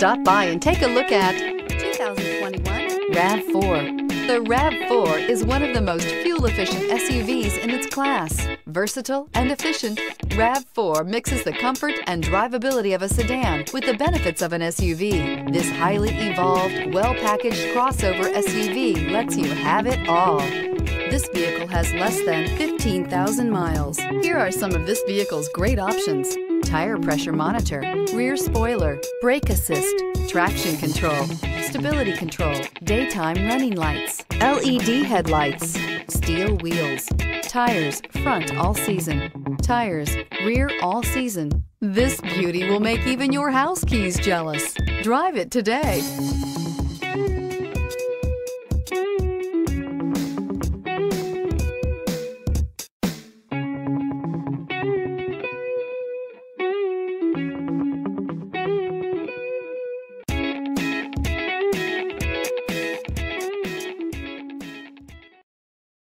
Stop by and take a look at 2021 RAV4. The RAV4 is one of the most fuel-efficient SUVs in its class. Versatile and efficient, RAV4 mixes the comfort and drivability of a sedan with the benefits of an SUV. This highly evolved, well-packaged crossover SUV lets you have it all. This vehicle has less than 15,000 miles. Here are some of this vehicle's great options: tire pressure monitor, rear spoiler, brake assist, traction control, stability control, daytime running lights, LED headlights, steel wheels, tires front all season, tires rear all season. This beauty will make even your house keys jealous. Drive it today.